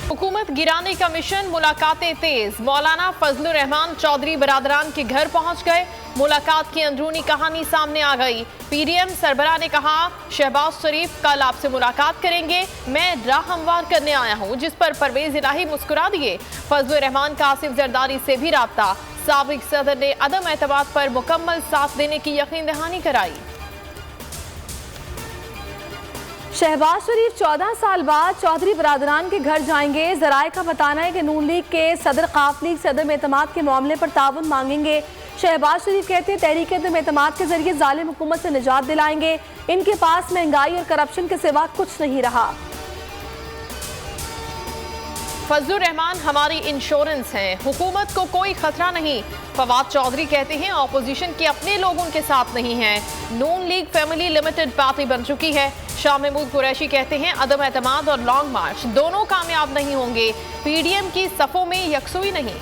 हुकूमत गिराने का मिशन, मुलाकातें तेज। मौलाना फजलुर रहमान चौधरी बरादरान के घर पहुंच गए। मुलाकात की अंदरूनी कहानी सामने आ गई। पीडीएम सरबराह ने कहा, शहबाज शरीफ कल आपसे मुलाकात करेंगे, मैं राह हमवार करने आया हूं, जिस पर परवेज इलाही मुस्कुरा दिए। फजलुर रहमान का आसिफ जरदारी से भी राब्ता। साबिक सदर ने अदम एतमाद पर मुकम्मल साथ देने की यकीन दहानी कराई। शहबाज शरीफ 14 साल बाद चौधरी बरादरान के घर जाएंगे। जराये का बताना है कि नून लीग के सदर काफ लीग से अदम एतमाद के मामले पर ताउन मांगेंगे। शहबाज शरीफ कहते हैं तहरीक अदम एतमाद के जरिए जालिम हुकूमत से निजात दिलाएंगे। इनके पास महंगाई और करप्शन के सिवा कुछ नहीं रहा। फजलुर रहमान हमारी इंश्योरेंस हैं, हुकूमत को कोई खतरा नहीं। फवाद चौधरी कहते हैं ऑपोजिशन के अपने लोग उनके साथ नहीं हैं। नून लीग फैमिली लिमिटेड पार्टी बन चुकी है। शाह महमूद कुरैशी कहते हैं अदम एतमाद और लॉन्ग मार्च दोनों कामयाब नहीं होंगे। पीडीएम की सफों में यकसुई नहीं।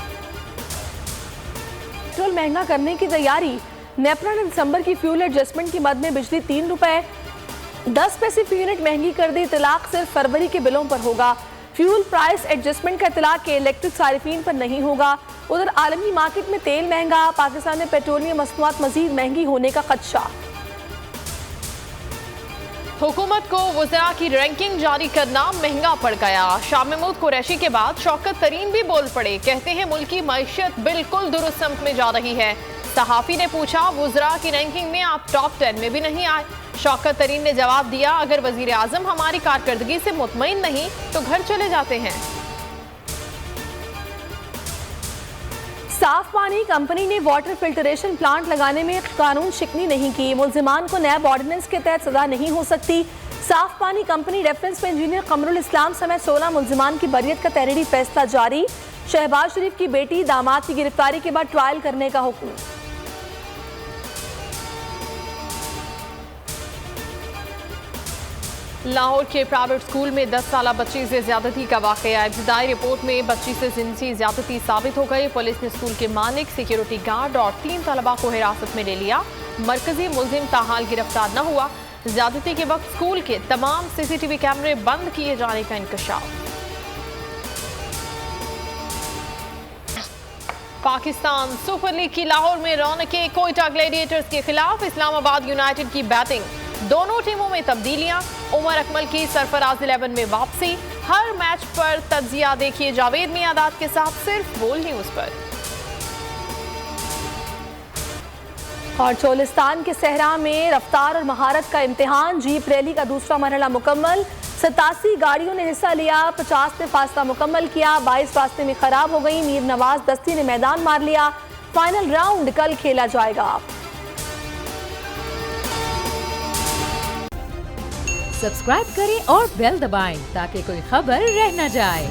पेट्रोल महंगा करने की तैयारी। नेपरा ने दिसंबर की फ्यूल एडजस्टमेंट की मद में बिजली 3 रुपए 10 पैसे फी यूनिट महंगी कर दी। इतलाक सिर्फ फरवरी के बिलों पर होगा। फ्यूल प्राइस एडजस्टमेंट का इतलाक के इलेक्ट्रिक सारिफीन पर नहीं होगा। उधर आलमी मार्केट में तेल महंगा, पाकिस्तान में पेट्रोलियम मसनूआत मजीद महंगी होने का खदशा। हुकूमत को वज़रा की रैंकिंग जारी करना महंगा पड़ गया। शाह महमूद कुरैशी के बाद शौकत तरीन भी बोल पड़े। कहते हैं मुल्क की मईशत बिल्कुल दुरुस्त समत में जा रही है। सहाफ़ी ने पूछा, वज़रा की रैंकिंग में आप टॉप 10 में भी नहीं आए। शौकत तरीन ने जवाब दिया, अगर वज़ीर आज़म हमारी कारकर्दगी से मुतमईन नहीं तो घर चले जाते हैं। साफ पानी कंपनी ने वाटर फिल्टरेशन प्लांट लगाने में कानून शिकनी नहीं की। मुल्जिमान को नैब ऑर्डिनेंस के तहत सजा नहीं हो सकती। साफ पानी कंपनी रेफरेंस में इंजीनियर कमरुल इस्लाम समेत 16 मुल्जिमान की बरियत का तहरीरी फैसला जारी। शहबाज शरीफ की बेटी दामाद की गिरफ्तारी के बाद ट्रायल करने का हुक्म। लाहौर के प्राइवेट स्कूल में 10 साला बच्ची से ज्यादती का वाकया। इब्तदाई रिपोर्ट में बच्ची से जिनसी ज्यादती साबित हो गई। पुलिस ने स्कूल के मालिक, सिक्योरिटी गार्ड और 3 तलबा को हिरासत में ले लिया। मरकजी मुलजिम ताहाल गिरफ्तार न हुआ। ज्यादती के वक्त स्कूल के तमाम सीसीटीवी कैमरे बंद किए जाने का इंकशाफ। पाकिस्तान सुपर लीग की लाहौर में रौनकें। कोयटा ग्लैडिएटर्स के खिलाफ इस्लामाबाद यूनाइटेड की बैटिंग। दोनों टीमों में तब्दीलियां। उमर अकमल की सरफराज 11 में वापसी। हर मैच पर तज्जिया देखिए जावेद मियादाद के साथ सिर्फ बोल न्यूज पर। और चोलिस्तान के सहरा में रफ्तार और महारत का इम्तिहान। जीप रैली का दूसरा मरहला मुकम्मल। 87 गाड़ियों ने हिस्सा लिया। 50 ने फासला मुकम्मल किया। 22 रास्ते में खराब हो गई। मीर नवाज दस्ती ने मैदान मार लिया। फाइनल राउंड कल खेला जाएगा। सब्सक्राइब करें और बेल दबाएं ताकि कोई खबर रह न जाए।